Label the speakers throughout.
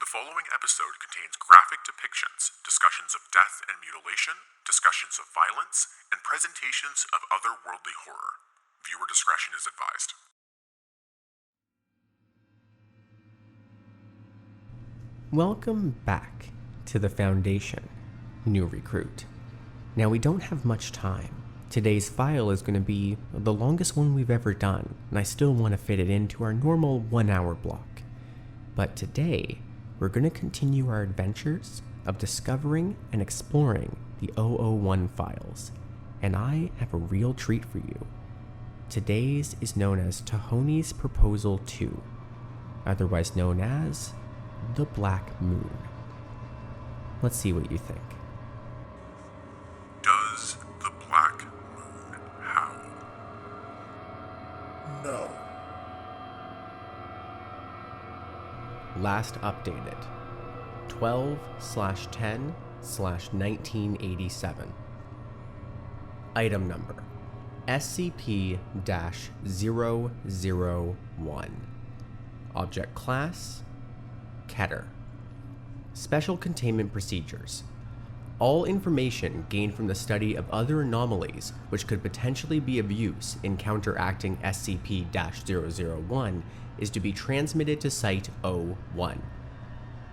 Speaker 1: The following episode contains graphic depictions, discussions of death and mutilation, discussions of violence, and presentations of otherworldly horror. Viewer discretion is advised.
Speaker 2: Welcome back to the Foundation, new recruit. Now we don't have much time. Today's file is going to be the longest one we've ever done, and I still want to fit it into our normal 1 hour block. But today, we're going to continue our adventures of discovering and exploring the 001 files, and I have a real treat for you. Today's is known as Tanhony's Proposal 2, otherwise known as the Black Moon. Let's see what you think.
Speaker 1: Does the Black Moon howl?
Speaker 3: No.
Speaker 2: Last updated 12/10/1987. Item number SCP-001. Object class Keter. Special containment procedures. All information gained from the study of other anomalies which could potentially be of use in counteracting SCP-001 is to be transmitted to Site-01.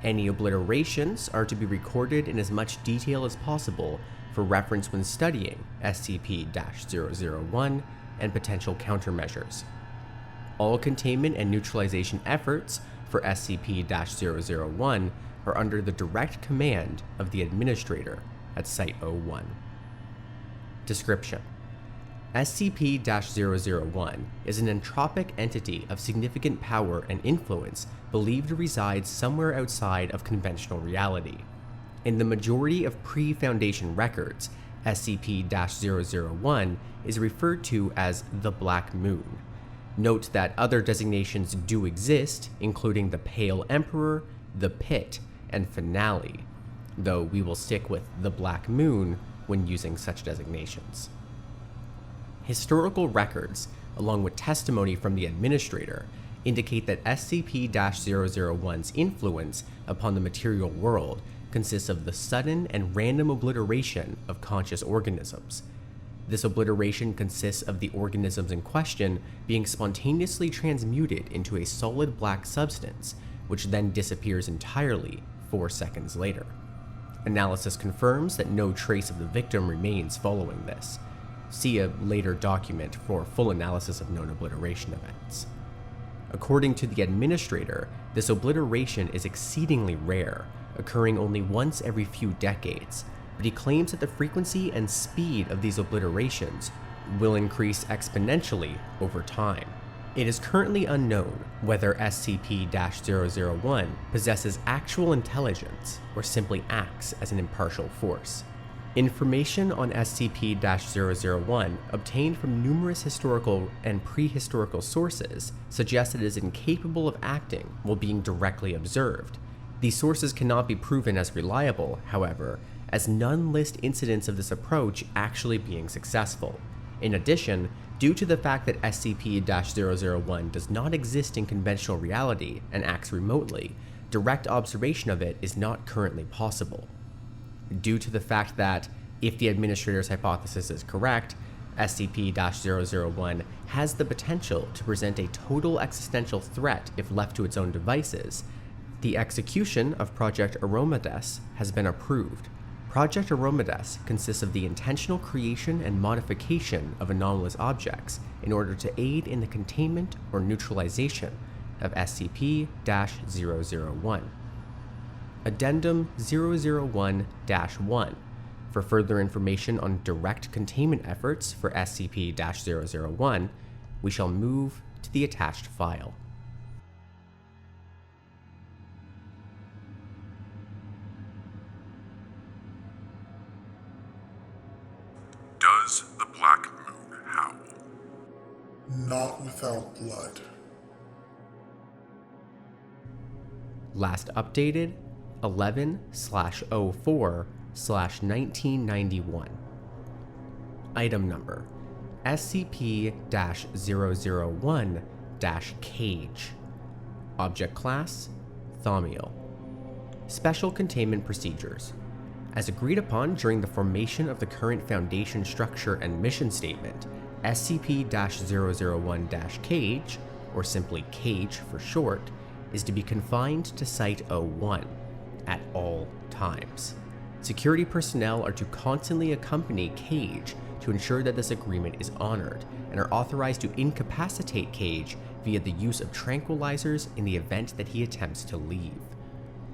Speaker 2: Any obliterations are to be recorded in as much detail as possible for reference when studying SCP-001 and potential countermeasures. All containment and neutralization efforts for SCP-001 are under the direct command of the administrator at Site-01. Description: SCP-001 is an entropic entity of significant power and influence believed to reside somewhere outside of conventional reality. In the majority of pre-Foundation records, SCP-001 is referred to as the Black Moon. Note that other designations do exist, including the Pale Emperor, the Pit, and Finale, though we will stick with the Black Moon when using such designations. Historical records, along with testimony from the administrator, indicate that SCP-001's influence upon the material world consists of the sudden and random obliteration of conscious organisms. This obliteration consists of the organisms in question being spontaneously transmuted into a solid black substance, which then disappears entirely 4 seconds later. Analysis confirms that no trace of the victim remains following this. See a later document for full analysis of known obliteration events. According to the administrator, this obliteration is exceedingly rare, occurring only once every few decades, but he claims that the frequency and speed of these obliterations will increase exponentially over time. It is currently unknown whether SCP-001 possesses actual intelligence or simply acts as an impartial force. Information on SCP-001 obtained from numerous historical and prehistorical sources suggests it is incapable of acting while being directly observed. These sources cannot be proven as reliable, however, as none list incidents of this approach actually being successful. In addition, due to the fact that SCP-001 does not exist in conventional reality and acts remotely, direct observation of it is not currently possible. Due to the fact that, if the administrator's hypothesis is correct, SCP-001 has the potential to present a total existential threat if left to its own devices, the execution of Project Aromades has been approved. Project Aromades consists of the intentional creation and modification of anomalous objects in order to aid in the containment or neutralization of SCP-001. Addendum 001-1. For further information on direct containment efforts for SCP-001, we shall move to the attached file.
Speaker 1: Does the Black Moon howl?
Speaker 3: Not without blood.
Speaker 2: Last updated 11/04/1991. Item number SCP-001-Cage. Object class Thaumiel. Special Containment Procedures. As agreed upon during the formation of the current Foundation structure and mission statement, SCP-001-Cage, or simply Cage for short, is to be confined to Site-01 at all times. Security personnel are to constantly accompany Cage to ensure that this agreement is honored, and are authorized to incapacitate Cage via the use of tranquilizers in the event that he attempts to leave.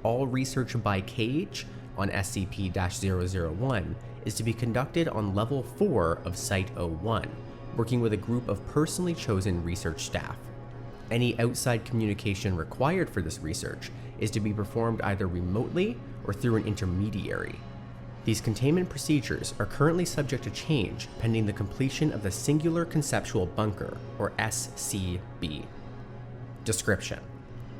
Speaker 2: All research by Cage on SCP-001 is to be conducted on Level 4 of Site-01, working with a group of personally chosen research staff. Any outside communication required for this research is to be performed either remotely or through an intermediary. These containment procedures are currently subject to change pending the completion of the Singular Conceptual Bunker, or SCB. Description: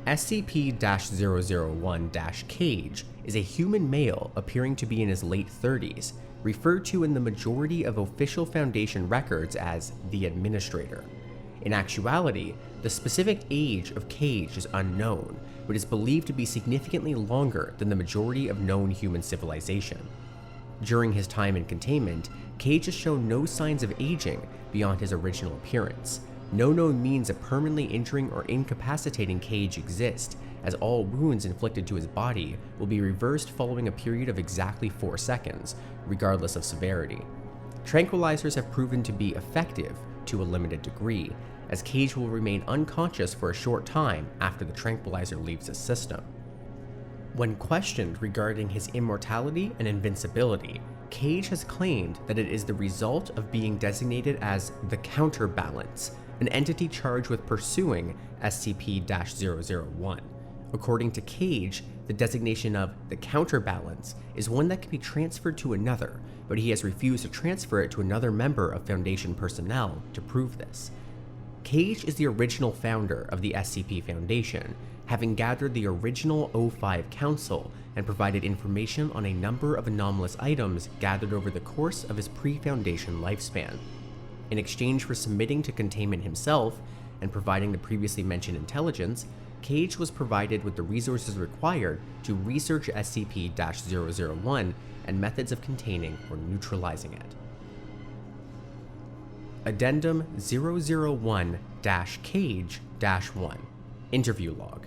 Speaker 2: SCP-001-Cage is a human male appearing to be in his late 30s, referred to in the majority of official Foundation records as the Administrator. In actuality, the specific age of Cage is unknown, but is believed to be significantly longer than the majority of known human civilization. During his time in containment, Cage has shown no signs of aging beyond his original appearance. No known means of permanently injuring or incapacitating Cage exist, as all wounds inflicted to his body will be reversed following a period of exactly 4 seconds, regardless of severity. Tranquilizers have proven to be effective to a limited degree, as Cage will remain unconscious for a short time after the tranquilizer leaves his system. When questioned regarding his immortality and invincibility, Cage has claimed that it is the result of being designated as the Counterbalance, an entity charged with pursuing SCP-001. According to Cage, the designation of the Counterbalance is one that can be transferred to another, but he has refused to transfer it to another member of Foundation personnel to prove this. Cage is the original founder of the SCP Foundation, having gathered the original O5 Council and provided information on a number of anomalous items gathered over the course of his pre-Foundation lifespan. In exchange for submitting to containment himself and providing the previously mentioned intelligence, Cage was provided with the resources required to research SCP-001 and methods of containing or neutralizing it. Addendum 001-Cage-1 Interview Log.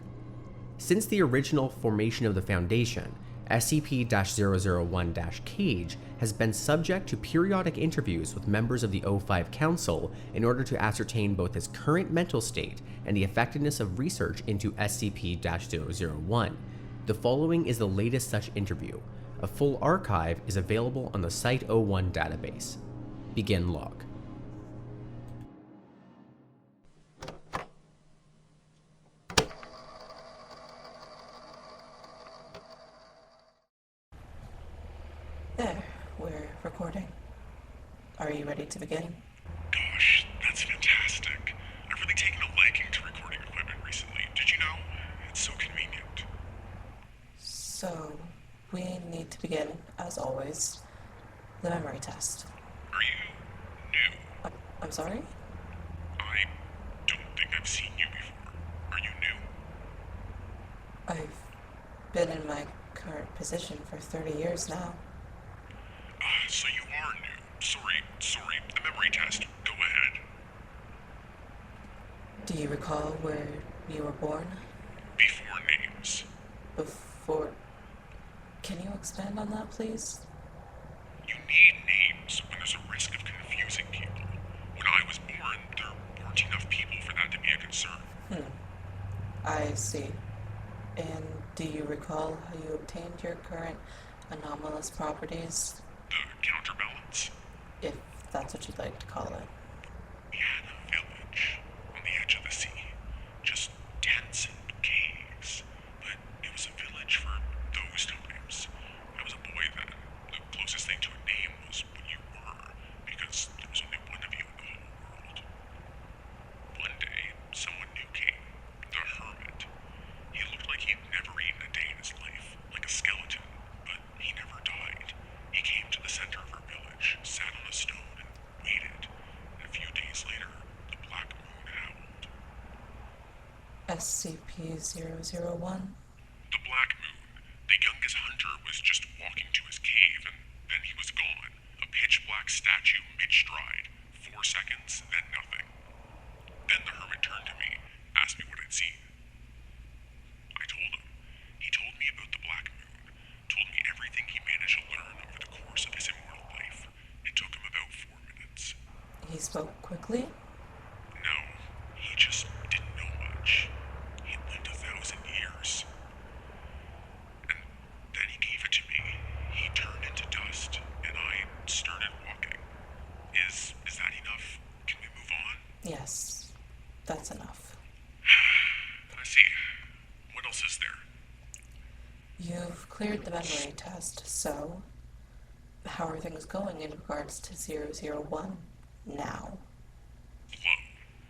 Speaker 2: Since the original formation of the Foundation, SCP-001-Cage has been subject to periodic interviews with members of the O5 Council in order to ascertain both his current mental state and the effectiveness of research into SCP-001. The following is the latest such interview. A full archive is available on the Site-01 database. Begin log.
Speaker 4: There, we're recording. Are you ready to begin?
Speaker 1: Gosh, that's fantastic. I've really taken a liking to recording equipment recently. Did you know? It's so convenient.
Speaker 4: So, we need to begin, as always, the memory test.
Speaker 1: Are you new?
Speaker 4: I'm sorry?
Speaker 1: I don't think I've seen you before. Are you new?
Speaker 4: I've been in my current position for 30 years now.
Speaker 1: So you are new. Sorry, the memory test. Go ahead.
Speaker 4: Do you recall where you were born?
Speaker 1: Before names.
Speaker 4: Before... Can you expand on that, please?
Speaker 1: You need names when there's a risk of confusing people. When I was born, there weren't enough people for that to be a concern.
Speaker 4: I see. And do you recall how you obtained your current anomalous properties?
Speaker 1: The counterbalance?
Speaker 4: If that's what you'd like to call it.
Speaker 1: We had a village on the edge of the sea. Just tents and caves. But it was a village for those times. I was a boy then. The closest thing to a name was what you were, because there was only one of you in the whole world. One day, someone new came. The Hermit. He looked like he'd never eaten a day in his life, like a skeleton, but he never died. He came to the center of our village, sat on a stone, and waited. And a few days later, the Black Moon howled.
Speaker 4: SCP-001?
Speaker 1: The Black Moon. They was just walking to his cave, and then he was gone. A pitch-black statue mid-stride. 4 seconds, then nothing. Then the hermit turned to me, asked me what I'd seen. I told him. He told me about the Black Moon, told me everything he managed to learn over the course of his immortal life. It took him about 4 minutes.
Speaker 4: He spoke quickly?
Speaker 1: No, he just didn't know much. He'd lived 1,000 years. And then he gave it to me. He turned into dust, and I started walking. Is that enough? Can we move on?
Speaker 4: Yes, that's enough.
Speaker 1: I see. What else is there?
Speaker 4: You've cleared the memory test, so how are things going in regards to 001 now?
Speaker 1: Low,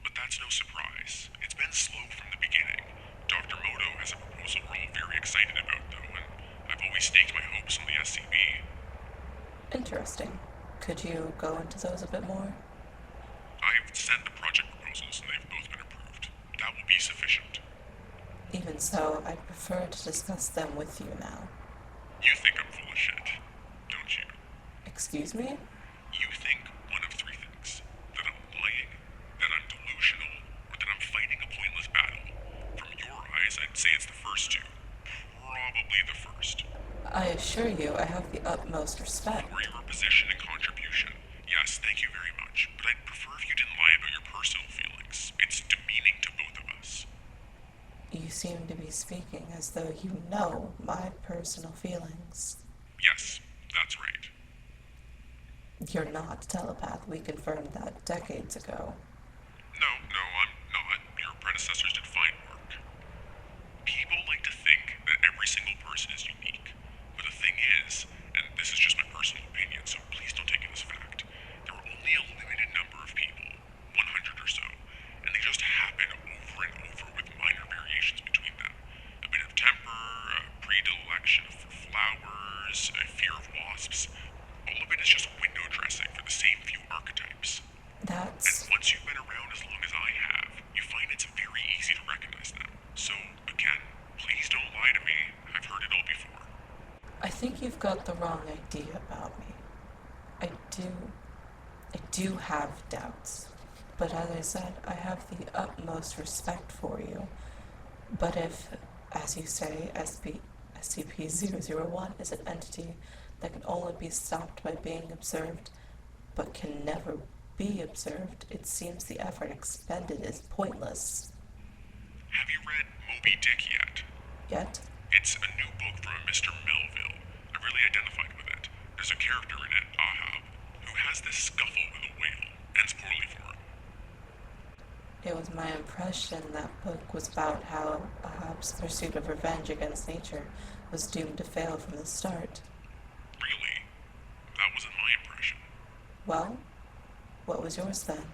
Speaker 1: but that's no surprise. It's been slow from the beginning. Dr. Moto has a proposal we're all very excited about, though, and I've always staked my hopes on the SCP.
Speaker 4: Interesting. Could you go into those a bit more?
Speaker 1: I've sent the project proposals, and they've both been approved. That will be sufficient.
Speaker 4: Even so, I prefer to discuss them with you now.
Speaker 1: You think I'm full of shit, don't you?
Speaker 4: Excuse me?
Speaker 1: You think one of 3 things. That I'm lying, that I'm delusional, or that I'm fighting a pointless battle. From your eyes, I'd say it's the first 2. Probably the first.
Speaker 4: I assure you, I have the utmost respect.
Speaker 1: For your position and contribution. Yes, thank you very much. But I'd prefer if you didn't lie about your personal feelings. It's demeaning to both of us.
Speaker 4: You seem to be speaking as though you know my personal feelings.
Speaker 1: Yes, that's right.
Speaker 4: You're not a telepath. We confirmed that decades ago.
Speaker 1: No, I'm not. Your predecessors did fine work. People like to think that every single person is unique. But the thing is, and this is just my personal opinion, so please don't take it as fact, there are only a limited number of people, 100 or so, and they just happen over and over with minor variations between them. A bit of temper, a predilection for flowers, a fear of wasps. All of it is just window dressing for the same few archetypes. And once you've been around as long as I have, you find it's very easy to recognize them. So, again, please don't lie to me. I've heard it all before.
Speaker 4: I think you've got the wrong idea about me. I do have doubts. But as I said, I have the utmost respect for you. But if, as you say, SCP-001 is an entity that can only be stopped by being observed, but can never be observed, it seems the effort expended is pointless.
Speaker 1: Have you read Moby Dick yet?
Speaker 4: Yet?
Speaker 1: It's a new book from a Mr. Melville. I really identified with it. There's a character in it, Ahab, who has this scuffle with a whale. Ends poorly for him.
Speaker 4: It was my impression that book was about how Ahab's pursuit of revenge against nature was doomed to fail from the start.
Speaker 1: Really? That wasn't my impression.
Speaker 4: Well, what was yours then?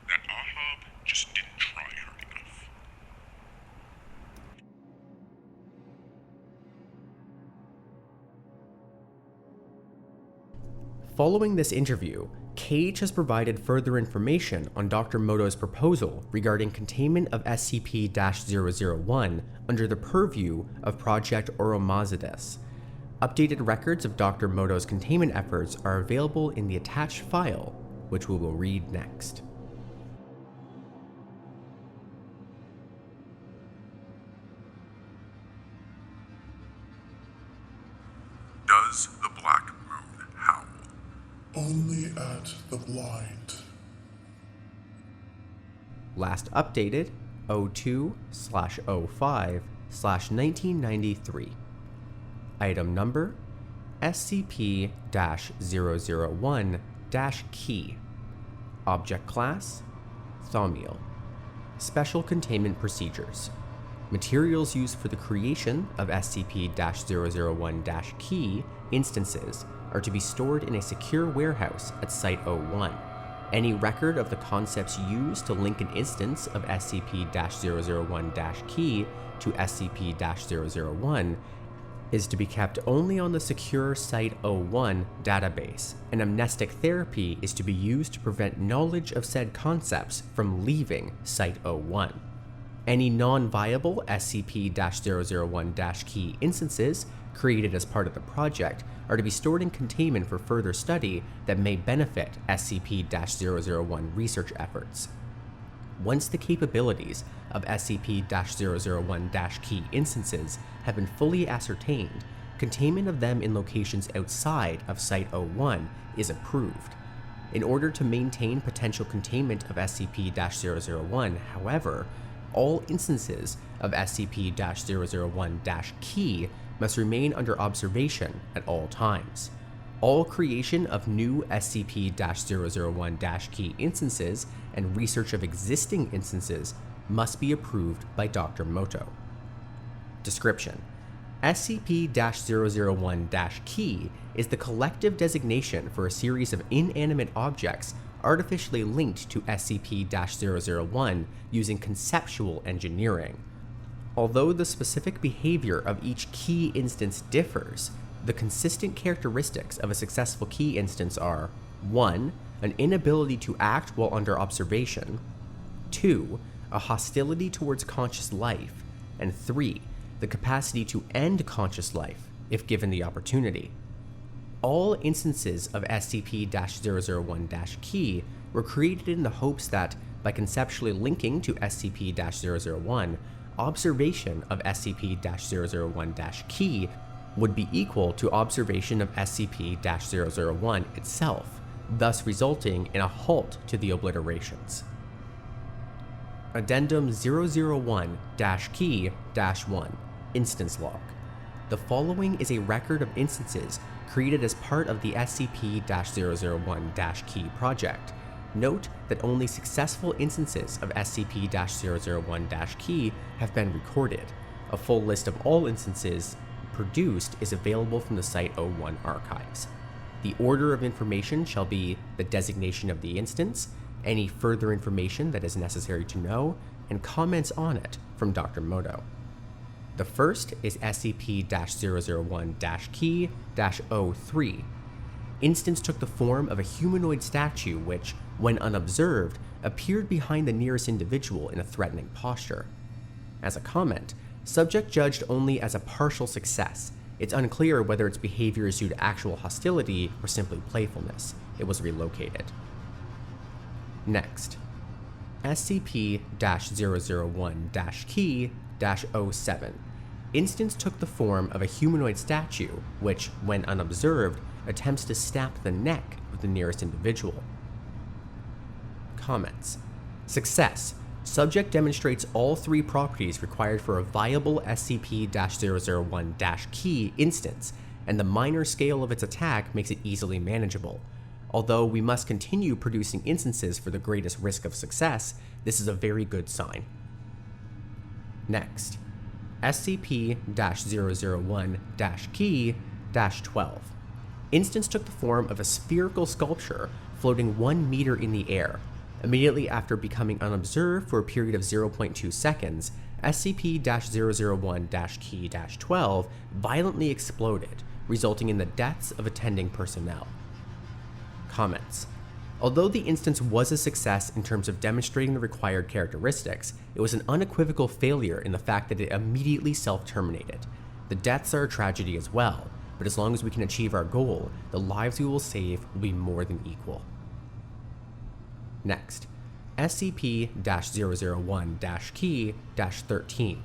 Speaker 1: That Ahab just didn't try hard enough.
Speaker 2: Following this interview, Cage has provided further information on Dr. Moto's proposal regarding containment of SCP-001 under the purview of Project Oromazides. Updated records of Dr. Moto's containment efforts are available in the attached file, which we will read next.
Speaker 1: Does the Black Moon howl?
Speaker 3: Only at the blind.
Speaker 2: Last updated 02/05/1993. Item number SCP-001-Key. Object class Thaumiel. Special containment procedures. Materials used for the creation of SCP-001-Key instances are to be stored in a secure warehouse at Site-01. Any record of the concepts used to link an instance of SCP-001-Key to SCP-001 is to be kept only on the secure Site-01 database, and amnestic therapy is to be used to prevent knowledge of said concepts from leaving Site-01. Any non-viable SCP-001-key instances created as part of the project are to be stored in containment for further study that may benefit SCP-001 research efforts. Once the capabilities of SCP-001-key instances have been fully ascertained, containment of them in locations outside of Site-01 is approved. In order to maintain potential containment of SCP-001, however, all instances of SCP-001-key must remain under observation at all times. All creation of new SCP-001-key instances and research of existing instances must be approved by Dr. Moto. Description: SCP-001-key is the collective designation for a series of inanimate objects artificially linked to SCP-001 using conceptual engineering. Although the specific behavior of each key instance differs, the consistent characteristics of a successful key instance are 1. An inability to act while under observation, 2. A hostility towards conscious life, and 3. The capacity to end conscious life if given the opportunity. All instances of SCP-001-key were created in the hopes that, by conceptually linking to SCP-001, observation of SCP-001-key would be equal to observation of SCP-001 itself, thus resulting in a halt to the obliterations. Addendum 001-Key-1 Instance Log. The following is a record of instances created as part of the SCP-001-Key project. Note that only successful instances of SCP-001-Key have been recorded. A full list of all instances produced is available from the Site-01 archives. The order of information shall be the designation of the instance, any further information that is necessary to know, and comments on it from Dr. Moto. The first is SCP-001-Key-03. Instance took the form of a humanoid statue which, when unobserved, appeared behind the nearest individual in a threatening posture. As a comment, subject judged only as a partial success. It's unclear whether its behavior is due to actual hostility or simply playfulness. It was relocated. Next, SCP-001-Key-07. Instance took the form of a humanoid statue which, when unobserved, attempts to snap the neck of the nearest individual. Comments. Success. Subject demonstrates all three properties required for a viable SCP-001-Key instance, and the minor scale of its attack makes it easily manageable. Although we must continue producing instances for the greatest risk of success, this is a very good sign. Next, SCP-001-Key-12. Instance took the form of a spherical sculpture floating 1 meter in the air. Immediately after becoming unobserved for a period of 0.2 seconds, SCP-001-Key-12 violently exploded, resulting in the deaths of attending personnel. Comments. Although the instance was a success in terms of demonstrating the required characteristics, it was an unequivocal failure in the fact that it immediately self-terminated. The deaths are a tragedy as well, but as long as we can achieve our goal, the lives we will save will be more than equal. Next, SCP-001-Key-13.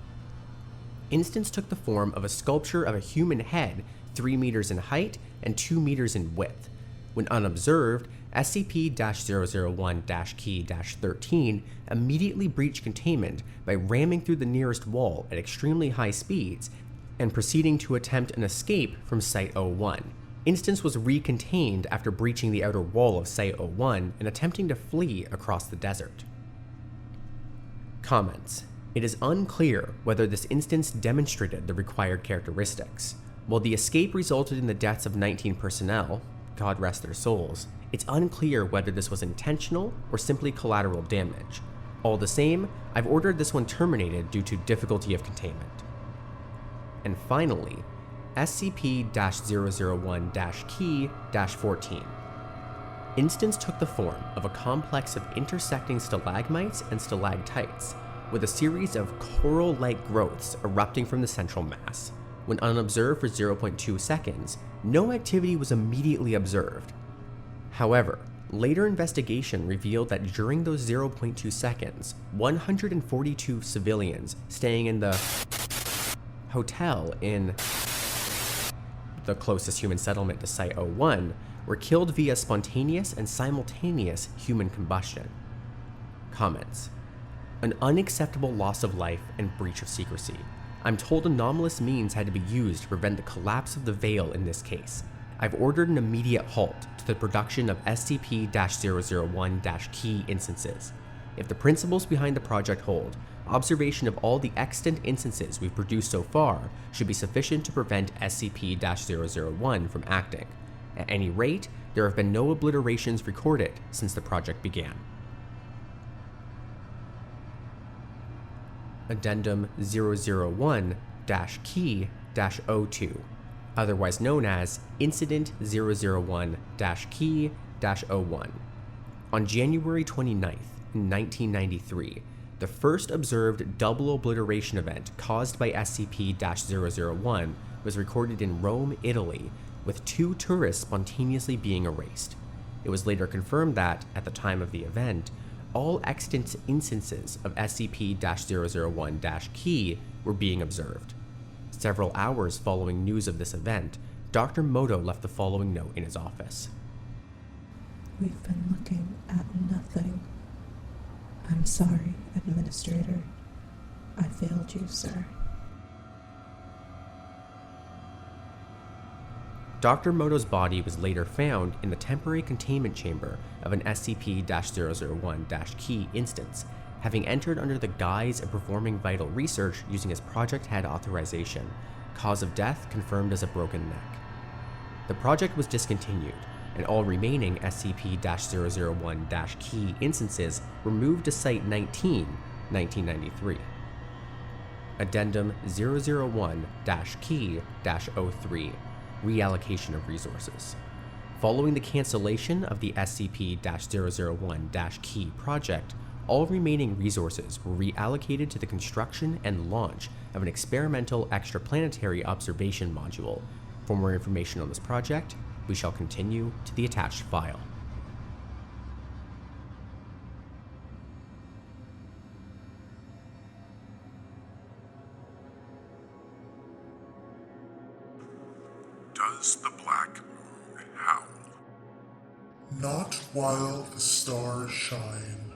Speaker 2: Instance took the form of a sculpture of a human head 3 meters in height and 2 meters in width. When unobserved, SCP-001-Key-13 immediately breached containment by ramming through the nearest wall at extremely high speeds and proceeding to attempt an escape from Site-01. Instance was recontained after breaching the outer wall of Site-01 and attempting to flee across the desert. Comments. It is unclear whether this instance demonstrated the required characteristics. While the escape resulted in the deaths of 19 personnel, God rest their souls, it's unclear whether this was intentional or simply collateral damage. All the same, I've ordered this one terminated due to difficulty of containment. And finally, SCP-001-Key-14. Instance took the form of a complex of intersecting stalagmites and stalactites. with a series of coral-like growths erupting from the central mass. When unobserved for 0.2 seconds, no activity was immediately observed. However, later investigation revealed that during those 0.2 seconds, 142 civilians staying in the hotel in the closest human settlement to Site-01 were killed via spontaneous and simultaneous human combustion. Comments. An unacceptable loss of life and breach of secrecy. I'm told anomalous means had to be used to prevent the collapse of the veil in this case. I've ordered an immediate halt to the production of SCP-001-key instances. If the principles behind the project hold, observation of all the extant instances we've produced so far should be sufficient to prevent SCP-001 from acting. At any rate, there have been no obliterations recorded since the project began. Addendum 001-Key-02, otherwise known as Incident 001-Key-01. On January 29th, in 1993, the first observed double obliteration event caused by SCP-001 was recorded in Rome, Italy, with 2 tourists spontaneously being erased. It was later confirmed that, at the time of the event, all extant instances of SCP-001-Key were being observed. Several hours following news of this event, Dr. Moto left the following note in his office.
Speaker 4: We've been looking at nothing. I'm sorry, Administrator. I failed you, sir.
Speaker 2: Dr. Moto's body was later found in the temporary containment chamber of an SCP-001-Key instance, having entered under the guise of performing vital research using his Project Head authorization. Cause of death confirmed as a broken neck. The project was discontinued, and all remaining SCP-001-Key instances were moved to Site-19, 1993. Addendum 001-Key-03, Reallocation of Resources. Following the cancellation of the SCP-001-Key project, all remaining resources were reallocated to the construction and launch of an experimental extraplanetary observation module. For more information on this project, we shall continue to the attached file.
Speaker 1: Does the Black Moon howl?
Speaker 3: Not while the stars shine.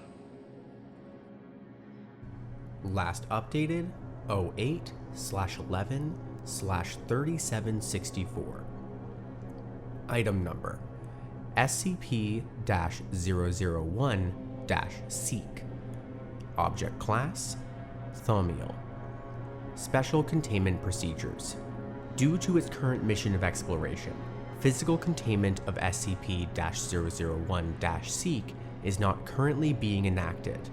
Speaker 2: Last updated 08/11/3764. Item number SCP-001-Seek. Object class Thaumiel. Special containment procedures. Due to its current mission of exploration, physical containment of SCP-001-Seek is not currently being enacted.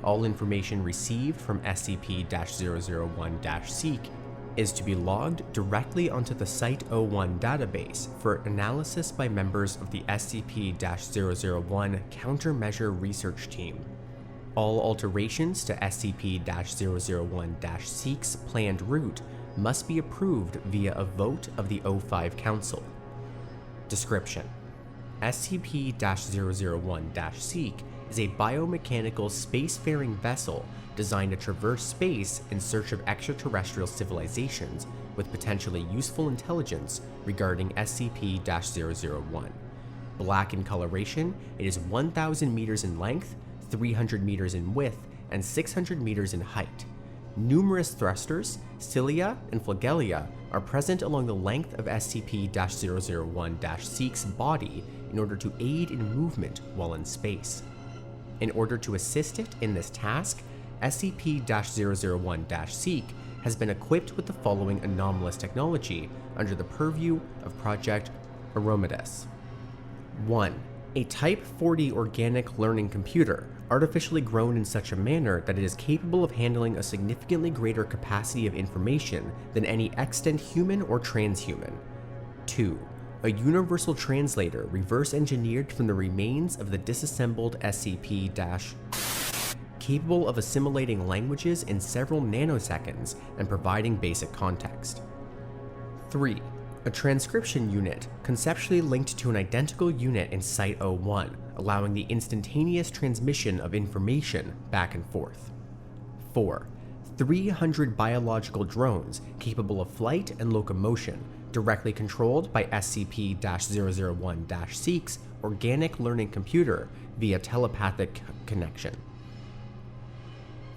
Speaker 2: All information received from SCP-001-Seek is to be logged directly onto the Site-01 database for analysis by members of the SCP-001 Countermeasure Research Team. All alterations to SCP-001-Seek's planned route must be approved via a vote of the O5 Council. Description: SCP-001-Seek is a biomechanical spacefaring vessel designed to traverse space in search of extraterrestrial civilizations with potentially useful intelligence regarding SCP-001. Black in coloration, it is 1,000 meters in length, 300 meters in width, and 600 meters in height. Numerous thrusters, cilia, and flagella are present along the length of SCP-001-Seek's body in order to aid in movement while in space. In order to assist it in this task, SCP-001-Seek has been equipped with the following anomalous technology under the purview of Project Aromatus. 1. A Type 40 organic learning computer, artificially grown in such a manner that it is capable of handling a significantly greater capacity of information than any extant human or transhuman. 2. A universal translator reverse-engineered from the remains of the disassembled SCP-K-01 capable of assimilating languages in several nanoseconds and providing basic context. 3. A transcription unit conceptually linked to an identical unit in Site-01, allowing the instantaneous transmission of information back and forth. 4. 300 biological drones capable of flight and locomotion, directly controlled by SCP-001-Seek's organic learning computer via telepathic connection.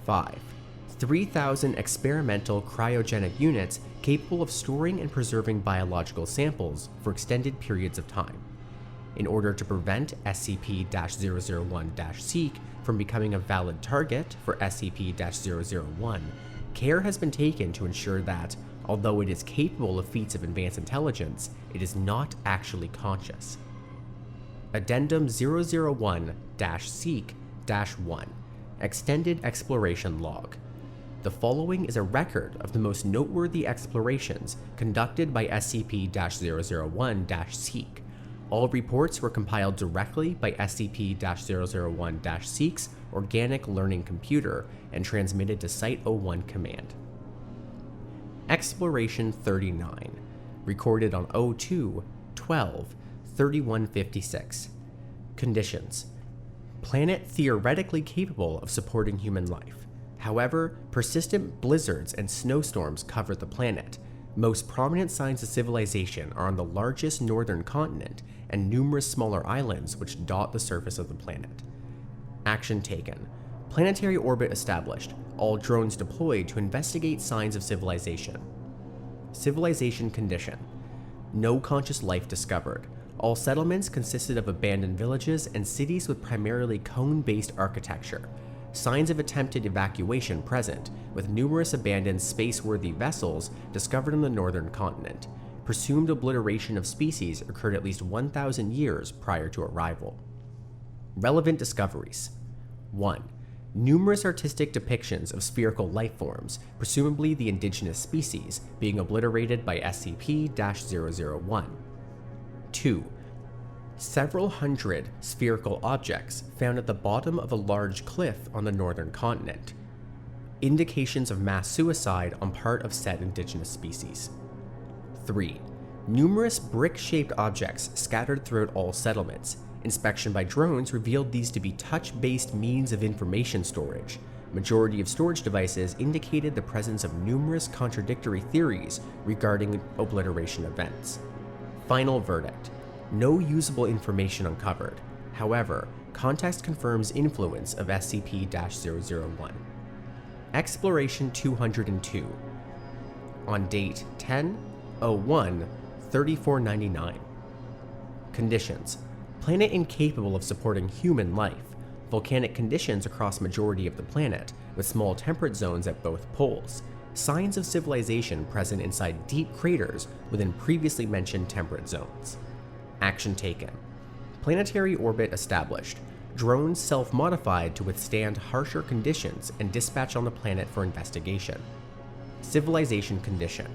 Speaker 2: 5. 3,000 experimental cryogenic units capable of storing and preserving biological samples for extended periods of time. In order to prevent SCP-001-Seek from becoming a valid target for SCP-001, care has been taken to ensure that, although it is capable of feats of advanced intelligence, it is not actually conscious. Addendum 001-Seek-1 Extended Exploration Log. The following is a record of the most noteworthy explorations conducted by SCP-001-Seek. All reports were compiled directly by SCP-001-Seek's organic learning computer and transmitted to Site-01 Command. Exploration 39, recorded on 02-12-3156. Conditions: planet theoretically capable of supporting human life. However, persistent blizzards and snowstorms cover the planet. Most prominent signs of civilization are on the largest northern continent and numerous smaller islands which dot the surface of the planet. Action taken. Planetary orbit established. All drones deployed to investigate signs of civilization. Civilization condition: no conscious life discovered. All settlements consisted of abandoned villages and cities with primarily cone-based architecture. Signs of attempted evacuation present, with numerous abandoned space-worthy vessels discovered on the northern continent. Presumed obliteration of species occurred at least 1,000 years prior to arrival. Relevant discoveries: 1. Numerous artistic depictions of spherical life forms, presumably the indigenous species, being obliterated by SCP-001. 2. Several hundred spherical objects found at the bottom of a large cliff on the northern continent. Indications of mass suicide on part of said indigenous species. 3. Numerous brick-shaped objects scattered throughout all settlements. Inspection by drones revealed these to be touch-based means of information storage. Majority of storage devices indicated the presence of numerous contradictory theories regarding obliteration events. Final verdict: no usable information uncovered. However, context confirms influence of SCP-001. Exploration 202. On date 10/01/3499. Conditions: planet incapable of supporting human life. Volcanic conditions across majority of the planet, with small temperate zones at both poles. Signs of civilization present inside deep craters within previously mentioned temperate zones. Action taken. Planetary orbit established. Drones self-modified to withstand harsher conditions and dispatched on the planet for investigation. Civilization condition: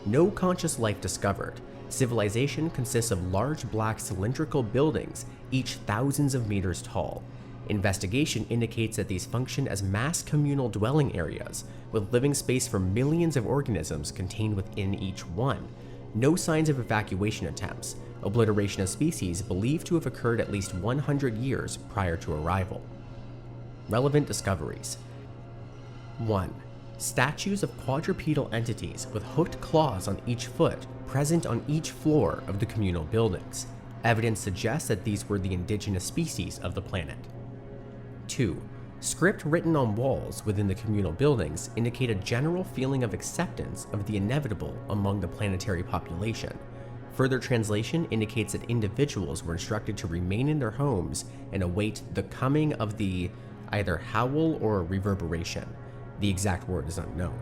Speaker 2: no conscious life discovered. Civilization consists of large black cylindrical buildings, each thousands of meters tall. Investigation indicates that these function as mass communal dwelling areas, with living space for millions of organisms contained within each one. No signs of evacuation attempts. Obliteration of species believed to have occurred at least 100 years prior to arrival. Relevant discoveries: 1. Statues of quadrupedal entities with hooked claws on each foot present on each floor of the communal buildings. Evidence suggests that these were the indigenous species of the planet. 2. Script written on walls within the communal buildings indicate a general feeling of acceptance of the inevitable among the planetary population. Further translation indicates that individuals were instructed to remain in their homes and await the coming of the either howl or reverberation. The exact word is unknown.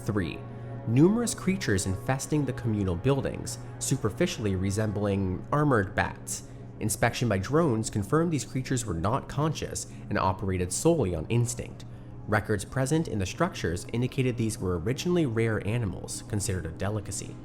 Speaker 2: 3. Numerous creatures infesting the communal buildings, superficially resembling armored bats. Inspection by drones confirmed these creatures were not conscious and operated solely on instinct. Records present in the structures indicated these were originally rare animals, considered a delicacy.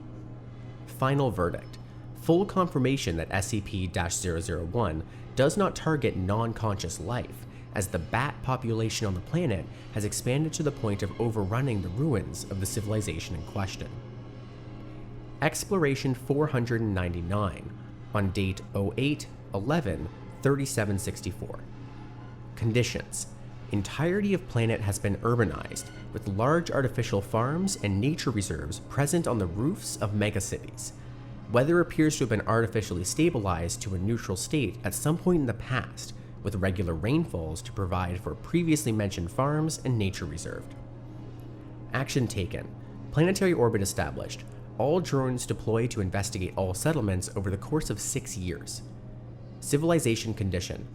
Speaker 2: Final verdict: full confirmation that SCP-001 does not target non-conscious life. as the bat population on the planet has expanded to the point of overrunning the ruins of the civilization in question. Exploration 499, on date 08/11/3764. Conditions: entirety of planet has been urbanized, with large artificial farms and nature reserves present on the roofs of megacities. Weather appears to have been artificially stabilized to a neutral state at some point in the past, with regular rainfalls to provide for previously mentioned farms and nature reserved. Action taken. Planetary orbit established. All drones deployed to investigate all settlements over the course of 6 years. Civilization condition: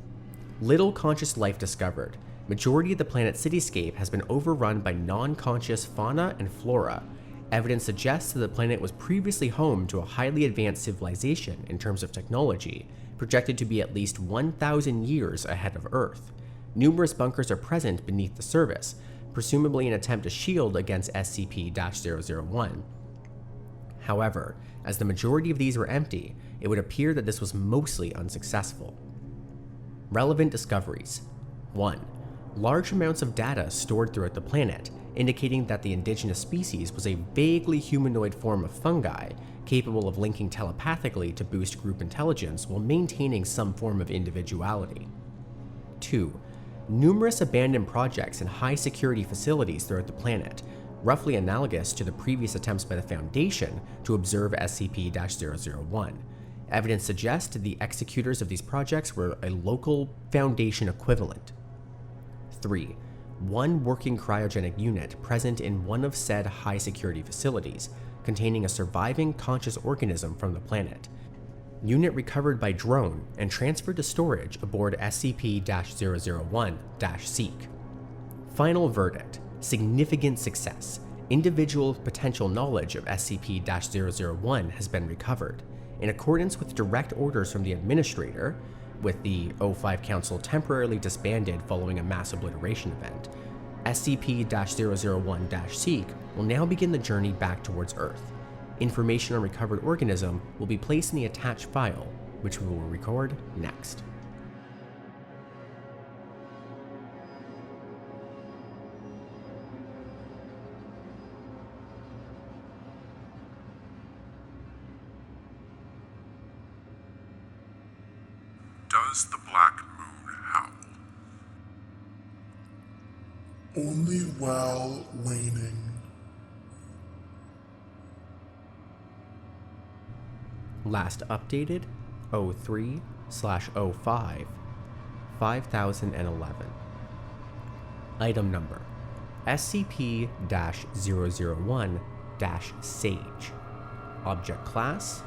Speaker 2: little conscious life discovered. Majority of the planet's cityscape has been overrun by non-conscious fauna and flora. Evidence suggests that the planet was previously home to a highly advanced civilization in terms of technology, projected to be at least 1,000 years ahead of Earth. Numerous bunkers are present beneath the surface, presumably an attempt to shield against SCP-001. However, as the majority of these were empty, it would appear that this was mostly unsuccessful. Relevant discoveries: 1. Large amounts of data stored throughout the planet, indicating that the indigenous species was a vaguely humanoid form of fungi, capable of linking telepathically to boost group intelligence while maintaining some form of individuality. 2. Numerous abandoned projects and high-security facilities throughout the planet, roughly analogous to the previous attempts by the Foundation to observe SCP-001. Evidence suggests the executors of these projects were a local Foundation equivalent. 3. One working cryogenic unit present in one of said high-security facilities, containing a surviving conscious organism from the planet. Unit recovered by drone and transferred to storage aboard SCP-001-Seek. Final verdict: significant success. Individual potential knowledge of SCP-001 has been recovered. In accordance with direct orders from the Administrator, with the O5 Council temporarily disbanded following a mass obliteration event, SCP-001-Seek will now begin the journey back towards Earth. Information on recovered organism will be placed in the attached file, which we will record next.
Speaker 1: Does the Black Moon howl?
Speaker 3: Only while waning.
Speaker 2: Last updated 03/05 5011. Item number: SCP-001-Sage. Object class: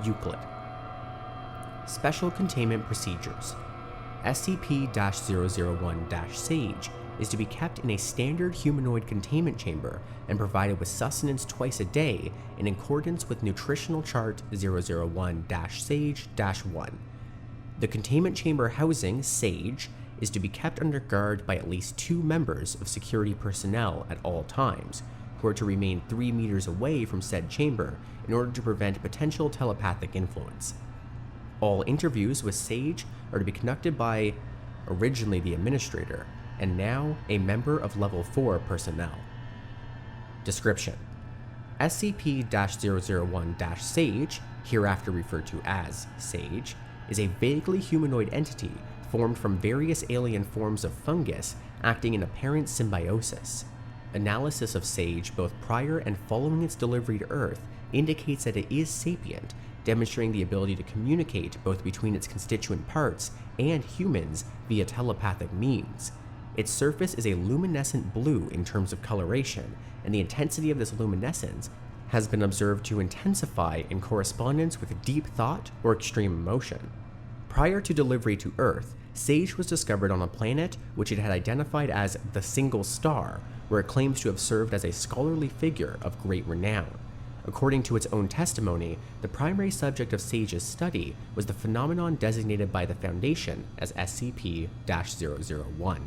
Speaker 2: Euclid. Special containment procedures. SCP-001-Sage is to be kept in a standard humanoid containment chamber and provided with sustenance twice a day in accordance with Nutritional Chart 001-Sage-1. The containment chamber housing, Sage, is to be kept under guard by at least 2 members of security personnel at all times, who are to remain 3 meters away from said chamber in order to prevent potential telepathic influence. All interviews with Sage are to be conducted by originally the Administrator, and now a member of Level 4 personnel. Description: SCP-001-Sage, hereafter referred to as Sage, is a vaguely humanoid entity formed from various alien forms of fungus acting in apparent symbiosis. Analysis of Sage both prior and following its delivery to Earth indicates that it is sapient, demonstrating the ability to communicate both between its constituent parts and humans via telepathic means. Its surface is a luminescent blue in terms of coloration, and the intensity of this luminescence has been observed to intensify in correspondence with deep thought or extreme emotion. Prior to delivery to Earth, Sage was discovered on a planet which it had identified as the Single Star, where it claims to have served as a scholarly figure of great renown. According to its own testimony, the primary subject of Sage's study was the phenomenon designated by the Foundation as SCP-001.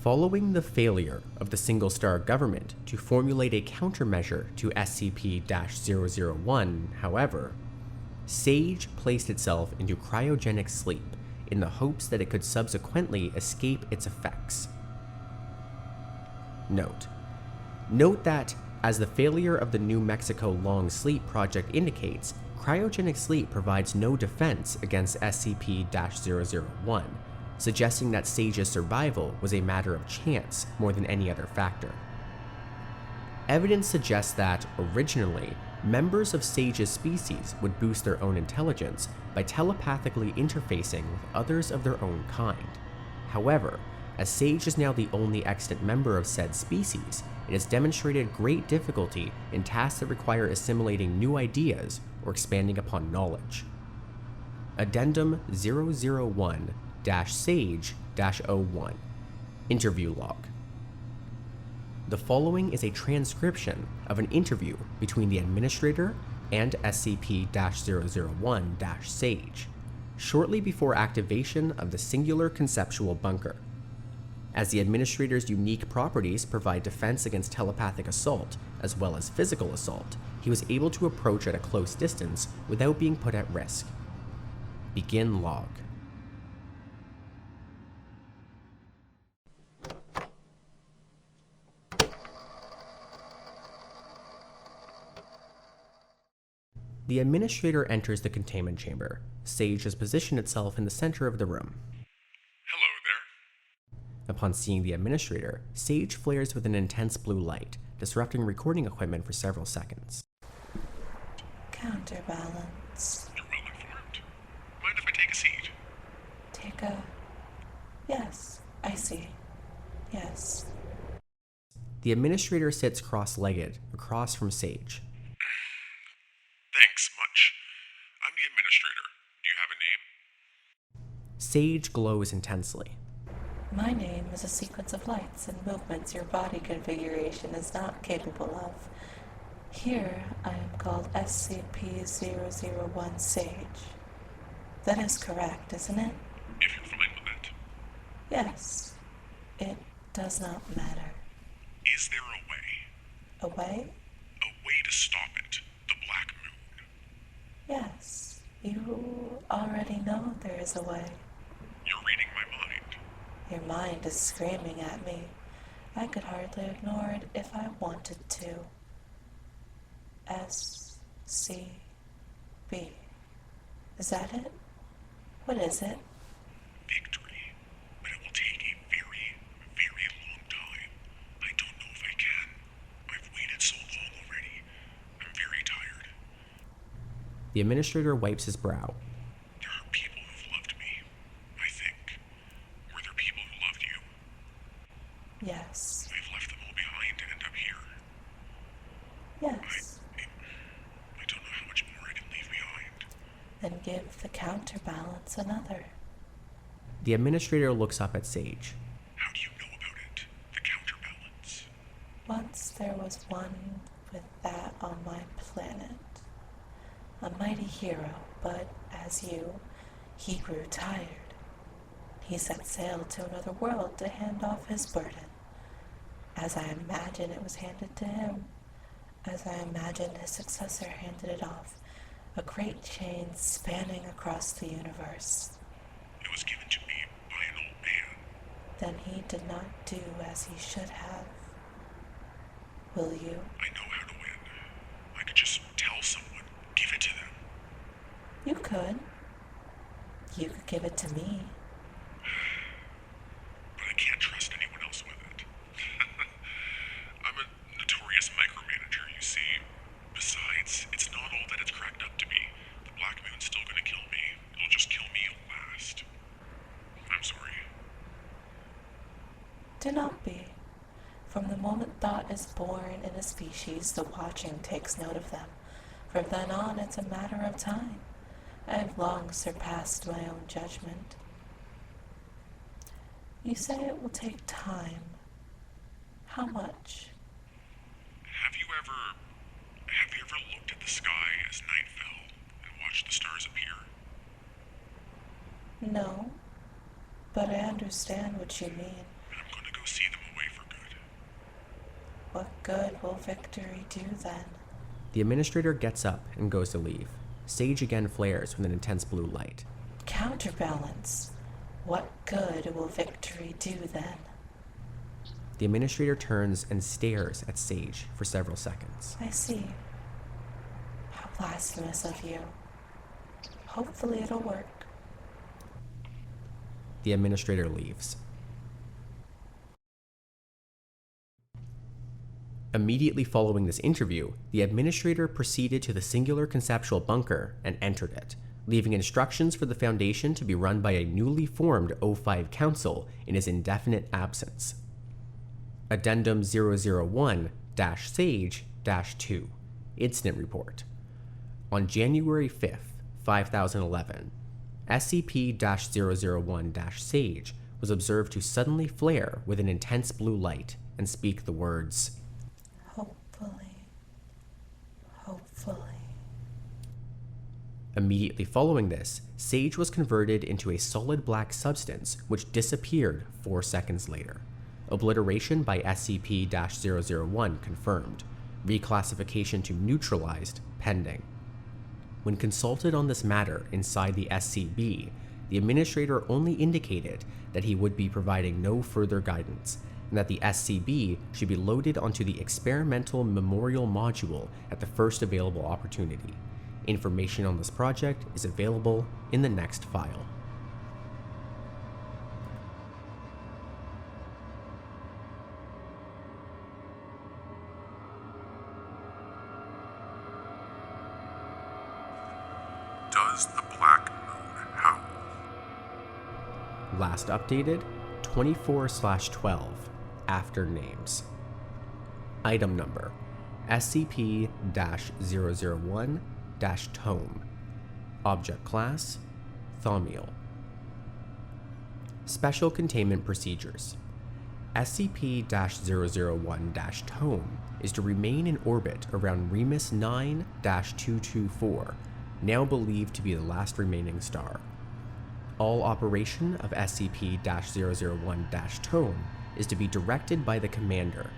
Speaker 2: Following the failure of the Single Star government to formulate a countermeasure to SCP-001, however, Sage placed itself into cryogenic sleep, in the hopes that it could subsequently escape its effects. Note that, as the failure of the New Mexico Long Sleep Project indicates, cryogenic sleep provides no defense against SCP-001, suggesting that Sage's survival was a matter of chance more than any other factor. Evidence suggests that, originally, members of Sage's species would boost their own intelligence by telepathically interfacing with others of their own kind. However, as Sage is now the only extant member of said species, it has demonstrated great difficulty in tasks that require assimilating new ideas or expanding upon knowledge. Addendum 001-Sage-01 Interview Log. The following is a transcription of an interview between the administrator and SCP-001-Sage, shortly before activation of the singular conceptual bunker. As the administrator's unique properties provide defense against telepathic assault as well as physical assault, he was able to approach at a close distance without being put at risk. Begin log. The administrator enters the containment chamber. Sage has positioned itself in the center of the room.
Speaker 1: Hello there.
Speaker 2: Upon seeing the administrator, Sage flares with an intense blue light, disrupting recording equipment for several seconds.
Speaker 4: Counterbalance.
Speaker 1: You're well informed. Mind if I take a seat?
Speaker 4: Yes, I see. Yes.
Speaker 2: The administrator sits cross-legged across from Sage.
Speaker 1: Thanks much. I'm the administrator. Do you have a name?
Speaker 2: Sage glows intensely.
Speaker 4: My name is a sequence of lights and movements your body configuration is not capable of. Here, I am called SCP-001 Sage. That is correct, isn't it?
Speaker 1: If you're fine with it.
Speaker 4: Yes. It does not matter.
Speaker 1: Is there a way?
Speaker 4: A way?
Speaker 1: A way to stop it. The Black Moon.
Speaker 4: Yes. You already know there is a way.
Speaker 1: You're reading my mind.
Speaker 4: Your mind is screaming at me. I could hardly ignore it if I wanted to. SCP. Is that it? What is it?
Speaker 1: Victory. But it will take a very, very long time. I don't know if I can. I've waited so long already. I'm very tired.
Speaker 2: The administrator wipes his brow.
Speaker 1: There are people who've loved me, I think. Were there people who loved you?
Speaker 4: Yes.
Speaker 1: I've left them all behind to end up here.
Speaker 4: Yes.
Speaker 1: I don't know how much more I can leave behind.
Speaker 4: Then give the counterbalance another.
Speaker 2: The administrator looks up at Sage.
Speaker 1: How do you know about it? The counterbalance?
Speaker 4: Once there was one with that on my planet. A mighty hero, but as you, he grew tired. He set sail to another world to hand off his burden. As I imagine it was handed to him, as I imagine his successor handed it off, a great chain spanning across the universe.
Speaker 1: It was given to me by an old man.
Speaker 4: Then he did not do as he should have. Will you?
Speaker 1: I know how to win. I could just tell someone, give it to them.
Speaker 4: You could. You could give it to me.
Speaker 1: But I can't trust anyone else with it. I'm a notorious micromanager, you see. Besides, it's not all that it's cracked up to be. The Black Moon's still gonna kill me. It'll just kill me last. I'm sorry.
Speaker 4: Do not be. From the moment thought is born in a species, the watching takes note of them. From then on, it's a matter of time. I have long surpassed my own judgment. You say it will take time. How much?
Speaker 1: Have you ever looked at the sky as night fell and watched the stars appear?
Speaker 4: No, but I understand what you mean.
Speaker 1: I'm gonna go see them away for good.
Speaker 4: What good will victory do then?
Speaker 2: The administrator gets up and goes to leave. Sage again flares with an intense blue light.
Speaker 4: Counterbalance. What good will victory do then?
Speaker 2: The administrator turns and stares at Sage for several seconds.
Speaker 4: I see. How blasphemous of you. Hopefully it'll work.
Speaker 2: The administrator leaves. Immediately following this interview, the administrator proceeded to the singular conceptual bunker and entered it, leaving instructions for the Foundation to be run by a newly formed O5 Council in his indefinite absence. Addendum 001-Sage-2 Incident Report. On January 5th, 5011, SCP-001-Sage was observed to suddenly flare with an intense blue light and speak the words,
Speaker 4: Hopefully.
Speaker 2: Immediately following this, Sage was converted into a solid black substance which disappeared 4 seconds later. Obliteration by SCP-001 confirmed. Reclassification to neutralized pending. When consulted on this matter inside the SCB, the administrator only indicated that he would be providing no further guidance, and that the SCB should be loaded onto the experimental memorial module at the first available opportunity. Information on this project is available in the next file.
Speaker 1: Does the Black Moon Howl?
Speaker 2: Last updated 24/12 after names. Item number SCP-001-Tome. Object class Thaumiel. Special containment procedures. SCP-001-Tome is to remain in orbit around Remus 9-224, now believed to be the last remaining star. All operation of SCP-001-Tome is to be directed by the commander.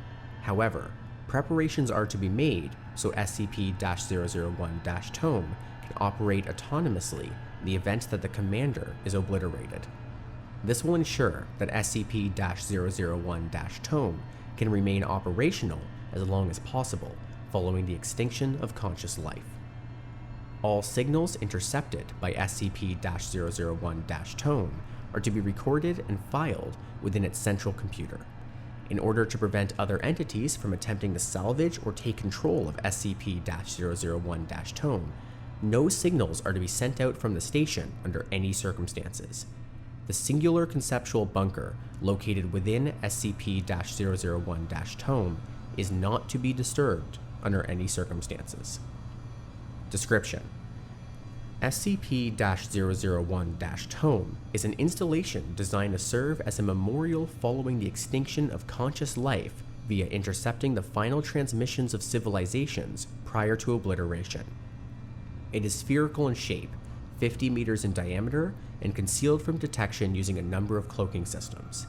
Speaker 2: However, preparations are to be made so SCP-001-Tome can operate autonomously in the event that the commander is obliterated. This will ensure that SCP-001-Tome can remain operational as long as possible following the extinction of conscious life. All signals intercepted by SCP-001-Tome are to be recorded and filed within its central computer. In order to prevent other entities from attempting to salvage or take control of SCP-001-Tome, no signals are to be sent out from the station under any circumstances. The singular conceptual bunker located within SCP-001-Tome is not to be disturbed under any circumstances. Description: SCP-001-Tome is an installation designed to serve as a memorial following the extinction of conscious life via intercepting the final transmissions of civilizations prior to obliteration. It is spherical in shape, 50 meters in diameter, and concealed from detection using a number of cloaking systems.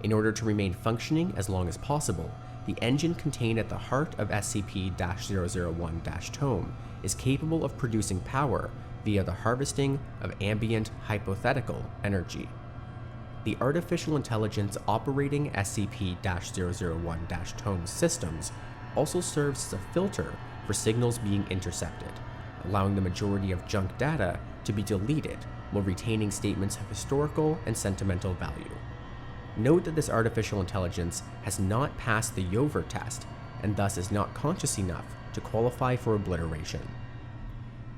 Speaker 2: In order to remain functioning as long as possible, the engine contained at the heart of SCP-001-Tome is capable of producing power via the harvesting of ambient hypothetical energy. The artificial intelligence operating SCP-001-Tome systems also serves as a filter for signals being intercepted, allowing the majority of junk data to be deleted while retaining statements of historical and sentimental value. Note that this artificial intelligence has not passed the Yover test and thus is not conscious enough to qualify for obliteration.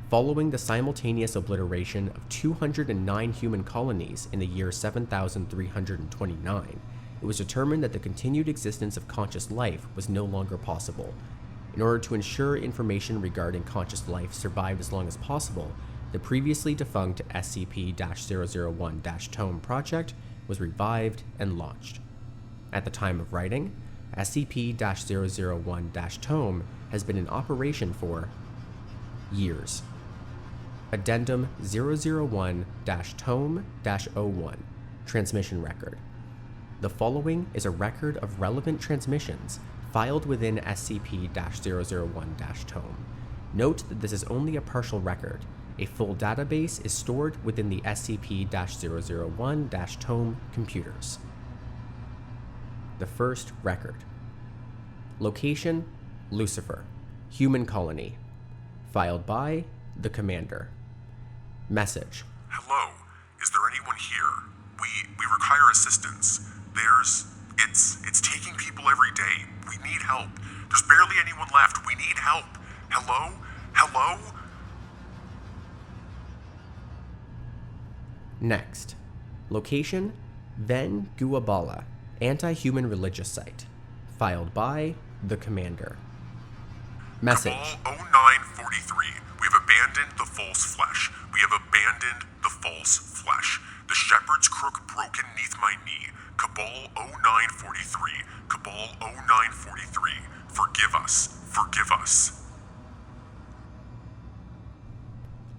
Speaker 2: Following the simultaneous obliteration of 209 human colonies in the year 7329, it was determined that the continued existence of conscious life was no longer possible. In order to ensure information regarding conscious life survived as long as possible, the previously defunct SCP-001-Tome project was revived and launched. At the time of writing, SCP-001-Tome has been in operation for years. Addendum 001-Tome-01 Transmission Record. The following is a record of relevant transmissions filed within SCP-001-Tome. Note that this is only a partial record, A full database is stored within the SCP-001-tome computers. The first record. Location: Lucifer, human colony. Filed by the Commander. Message:
Speaker 1: Hello, is there anyone here? We require assistance. It's taking people every day. We need help. There's barely anyone left. We need help. Hello? Hello?
Speaker 2: Next. Location: Ven Guabala, anti-human religious site. Filed by the Commander. Message:
Speaker 1: Cabal 0943. We have abandoned the false flesh. We have abandoned the false flesh. The shepherd's crook broken neath my knee. Cabal 0943. Cabal 0943. Forgive us. Forgive us.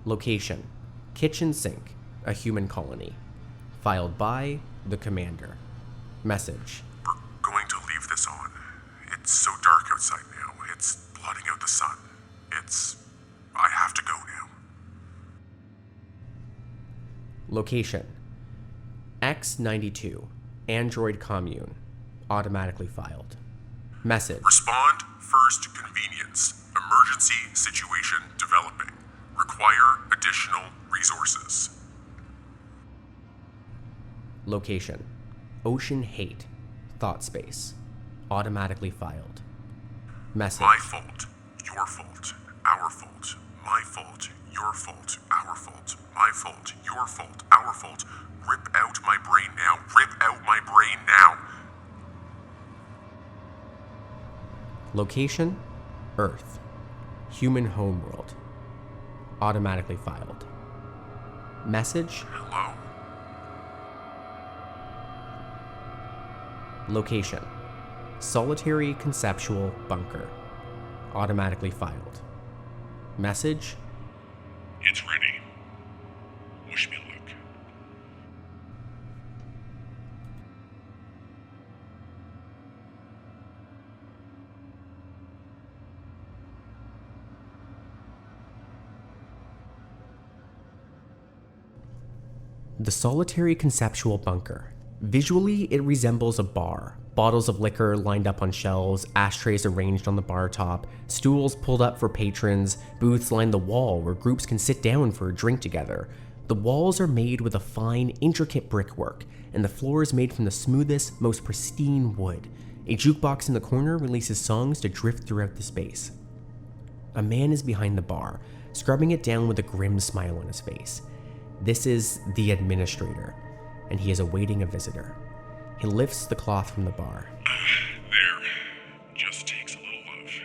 Speaker 2: Location: Kitchen Sink, a human colony. Filed by the Commander. Message:
Speaker 1: We're going to leave this on. It's so dark outside now. It's blotting out the sun. I have to go now.
Speaker 2: Location: X92, Android Commune. Automatically filed. Message:
Speaker 1: Respond first convenience. Emergency situation developing. Require additional resources.
Speaker 2: Location: Ocean Hate, Thought Space. Automatically filed. Message:
Speaker 1: My fault. Your fault. Our fault. My fault. Your fault. Our fault. My fault. Your fault. Our fault. Rip out my brain now. Rip out my brain now.
Speaker 2: Location: Earth, human homeworld. Automatically filed. Message:
Speaker 1: Hello?
Speaker 2: Location: Solitary Conceptual Bunker. Automatically filed. Message:
Speaker 1: It's ready. Wish me luck.
Speaker 2: The Solitary Conceptual Bunker. Visually, it resembles a bar. Bottles of liquor lined up on shelves, ashtrays arranged on the bar top, stools pulled up for patrons, booths line the wall where groups can sit down for a drink together. The walls are made with a fine, intricate brickwork, and the floor is made from the smoothest, most pristine wood. A jukebox in the corner releases songs to drift throughout the space. A man is behind the bar, scrubbing it down with a grim smile on his face. This is the administrator, and he is awaiting a visitor. He lifts the cloth from the bar.
Speaker 1: There. Just takes a little love.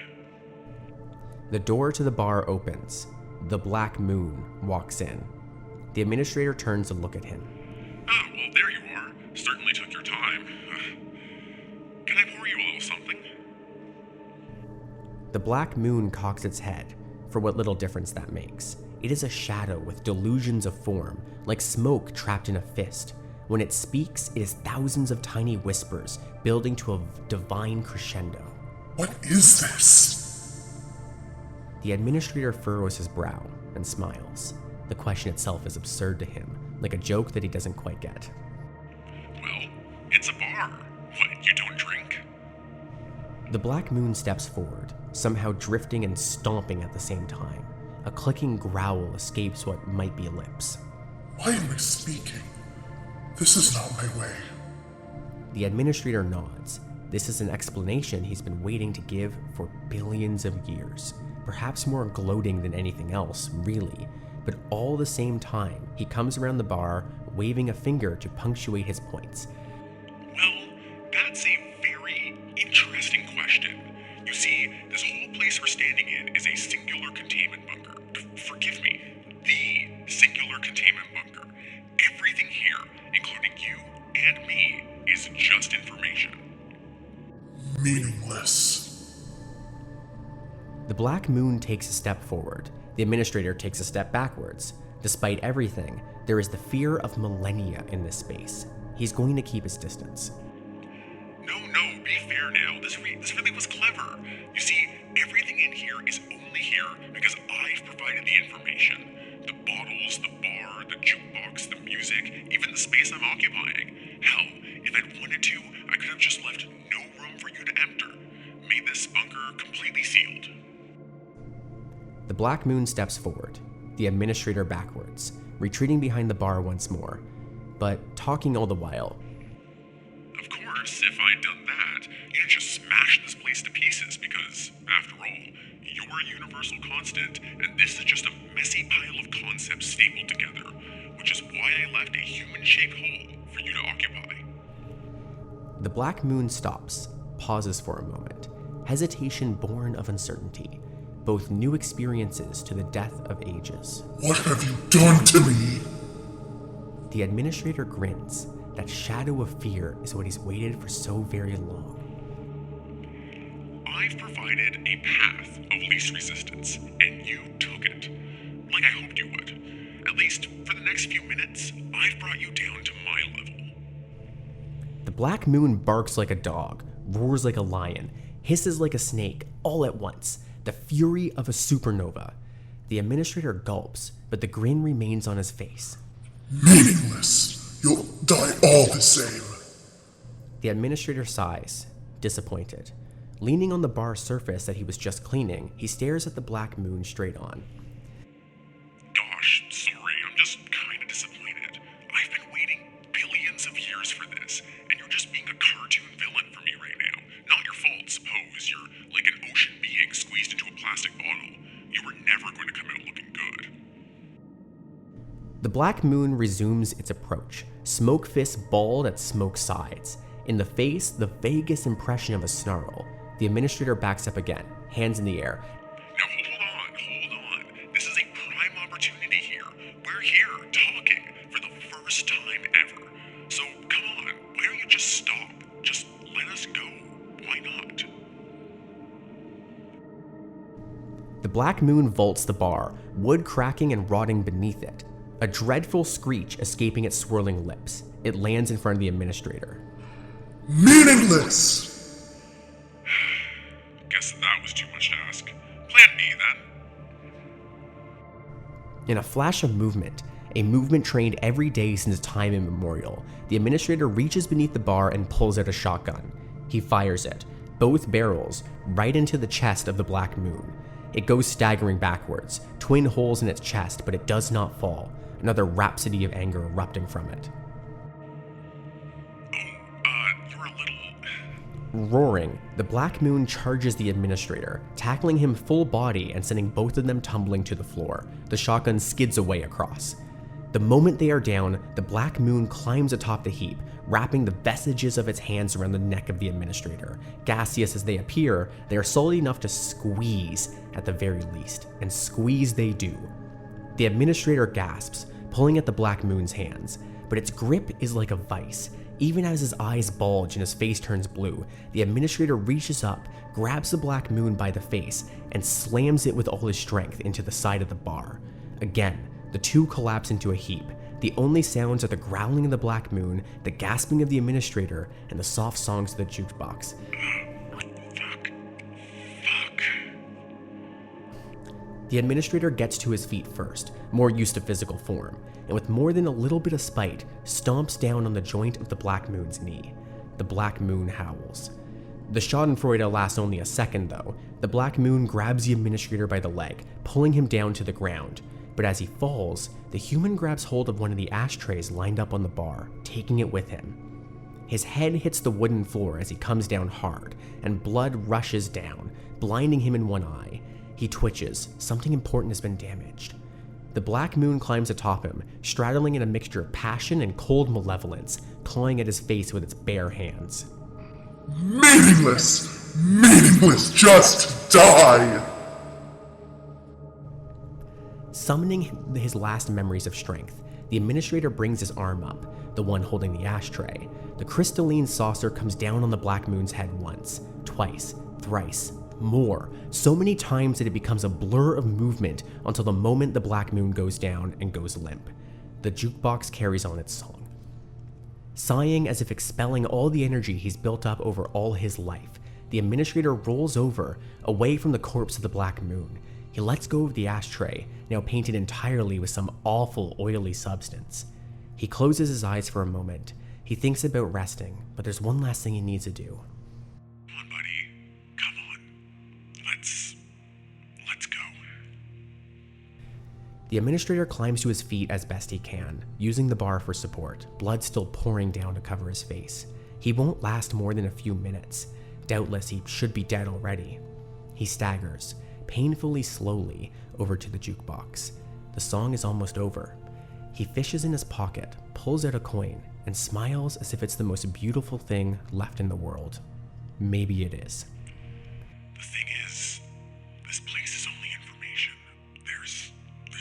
Speaker 2: The door to the bar opens. The Black Moon walks in. The administrator turns to look at him.
Speaker 1: Ah, well, there you are. Certainly took your time. Can I pour you a little something?
Speaker 2: The Black Moon cocks its head, for what little difference that makes. It is a shadow with delusions of form, like smoke trapped in a fist. When it speaks, it is thousands of tiny whispers, building to a divine crescendo.
Speaker 3: What is this?
Speaker 2: The administrator furrows his brow and smiles. The question itself is absurd to him, like a joke that he doesn't quite get.
Speaker 1: Well, it's a bar. What, you don't drink?
Speaker 2: The Black Moon steps forward, somehow drifting and stomping at the same time. A clicking growl escapes what might be lips.
Speaker 3: Why am I speaking? This is not my way.
Speaker 2: The administrator nods. This is an explanation he's been waiting to give for billions of years. Perhaps more gloating than anything else, really. But all the same time, he comes around the bar, waving a finger to punctuate his points.
Speaker 1: Well, that's a very interesting question. You see, this whole place we're standing in is a singular containment bunker. Forgive me, the singular containment bunker. Everything here, including you and me, is just information.
Speaker 3: Meaningless.
Speaker 2: The Black Moon takes a step forward. The administrator takes a step backwards. Despite everything, there is the fear of millennia in this space. He's going to keep his distance.
Speaker 1: No, be fair now. This really was clever. You see, everything in here is only here because I've provided the information. The the space I'm occupying. Hell, if I'd wanted to, I could have just left no room for you to enter. Made this bunker completely sealed.
Speaker 2: The Black Moon steps forward, the administrator backwards, retreating behind the bar once more, but talking all the while.
Speaker 1: Of course, if I'd done that, you'd just smash this place to pieces because, after all, you're a universal constant, and this is just a messy pile of concepts stapled together, which is why I left a human-shaped hole for you to occupy.
Speaker 2: The Black Moon stops, pauses for a moment, hesitation born of uncertainty, both new experiences to the death of ages.
Speaker 3: What have you done to me?
Speaker 2: The administrator grins. That shadow of fear is what he's waited for so very long.
Speaker 1: I've provided a path of least resistance, and you took it. Like I hoped you would. At least, for the next few minutes, I've brought you down to my level.
Speaker 2: The Black Moon barks like a dog, roars like a lion, hisses like a snake, all at once. The fury of a supernova. The administrator gulps, but the grin remains on his face.
Speaker 3: Meaningless. You'll die all the same.
Speaker 2: The administrator sighs, disappointed. Leaning on the bar surface that he was just cleaning, he stares at the Black Moon straight on.
Speaker 1: Gosh, sorry, I'm just kinda disappointed. I've been waiting billions of years for this, and you're just being a cartoon villain for me right now. Not your fault, suppose. You're like an ocean being squeezed into a plastic bottle. You were never going to come out looking good.
Speaker 2: The Black Moon resumes its approach, smoke fists balled at smoke sides. In the face, the vaguest impression of a snarl. The administrator backs up again, hands in the air.
Speaker 1: Now hold on. This is a prime opportunity here. We're here, talking, for the first time ever. So, come on, why don't you just stop? Just let us go. Why not?
Speaker 2: The Black Moon vaults the bar, wood cracking and rotting beneath it. A dreadful screech escaping its swirling lips. It lands in front of the administrator.
Speaker 3: Meaningless!
Speaker 1: Guess that was too much to ask. Plan B, then.
Speaker 2: In a flash of movement, a movement trained every day since time immemorial, the administrator reaches beneath the bar and pulls out a shotgun. He fires it, both barrels, right into the chest of the Black Moon. It goes staggering backwards, twin holes in its chest, but it does not fall, another rhapsody of anger erupting from it.
Speaker 1: You're a little...
Speaker 2: Roaring, the Black Moon charges the administrator, tackling him full body and sending both of them tumbling to the floor. The shotgun skids away across. The moment they are down, the Black Moon climbs atop the heap, wrapping the vestiges of its hands around the neck of the administrator. Gaseous as they appear, they are solid enough to squeeze, at the very least, and squeeze they do. The administrator gasps, pulling at the Black Moon's hands, but its grip is like a vice. Even as his eyes bulge and his face turns blue, the administrator reaches up, grabs the Black Moon by the face, and slams it with all his strength into the side of the bar. Again, the two collapse into a heap. The only sounds are the growling of the Black Moon, the gasping of the administrator, and the soft songs of the jukebox.
Speaker 1: Fuck.
Speaker 2: The administrator gets to his feet first, more used to physical form, and with more than a little bit of spite, stomps down on the joint of the Black Moon's knee. The Black Moon howls. The schadenfreude lasts only a second though. The Black Moon grabs the administrator by the leg, pulling him down to the ground. But as he falls, the human grabs hold of one of the ashtrays lined up on the bar, taking it with him. His head hits the wooden floor as he comes down hard, and blood rushes down, blinding him in one eye. He twitches. Something important has been damaged. The Black Moon climbs atop him, straddling in a mixture of passion and cold malevolence, clawing at his face with its bare hands.
Speaker 3: Meaningless! Meaningless! Just die!
Speaker 2: Summoning his last memories of strength, the administrator brings his arm up, the one holding the ashtray. The crystalline saucer comes down on the Black Moon's head once, twice, thrice, more, so many times that it becomes a blur of movement until the moment the Black Moon goes down and goes limp. The jukebox carries on its song. Sighing as if expelling all the energy he's built up over all his life, the administrator rolls over, away from the corpse of the Black Moon. He lets go of the ashtray, now painted entirely with some awful oily substance. He closes his eyes for a moment. He thinks about resting, but there's one last thing he needs to do.
Speaker 1: Come on, buddy. Come on. Let's go.
Speaker 2: The administrator climbs to his feet as best he can, using the bar for support, blood still pouring down to cover his face. He won't last more than a few minutes. Doubtless he should be dead already. He staggers, painfully slowly, over to the jukebox. The song is almost over. He fishes in his pocket, pulls out a coin, and smiles as if it's the most beautiful thing left in the world. Maybe it is.
Speaker 1: The thing is, this place is only information. There's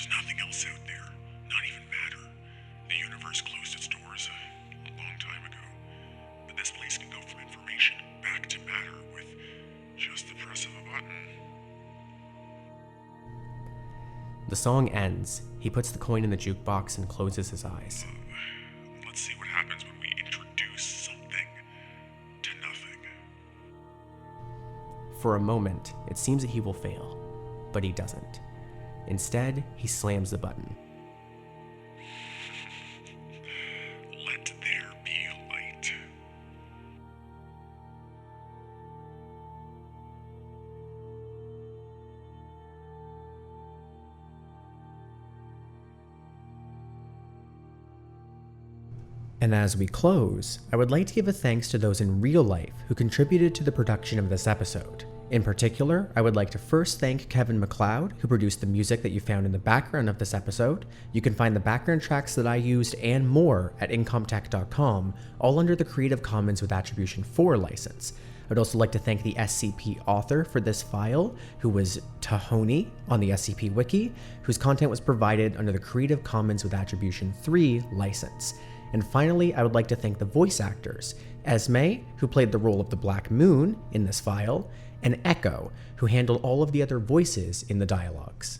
Speaker 1: nothing else out there, not even matter. The universe closed its doors a long time ago. But this place can go from information back to matter with just the press of a button.
Speaker 2: The song ends. He puts the coin in the jukebox and closes his eyes.
Speaker 1: Let's see what happens when we introduce something to nothing.
Speaker 2: For a moment, it seems that he will fail, but he doesn't. Instead, he slams the button.
Speaker 1: Let there be light.
Speaker 2: And as we close, I would like to give a thanks to those in real life who contributed to the production of this episode. In particular, I would like to first thank Kevin MacLeod, who produced the music that you found in the background of this episode. You can find the background tracks that I used and more at incomtech.com, all under the Creative Commons with Attribution 4 license. I'd also like to thank the SCP author for this file, who was Tanhony on the SCP Wiki, whose content was provided under the Creative Commons with Attribution 3 license. And finally, I would like to thank the voice actors, Esme, who played the role of the Black Moon in this file, and Echo, who handled all of the other voices in the dialogues.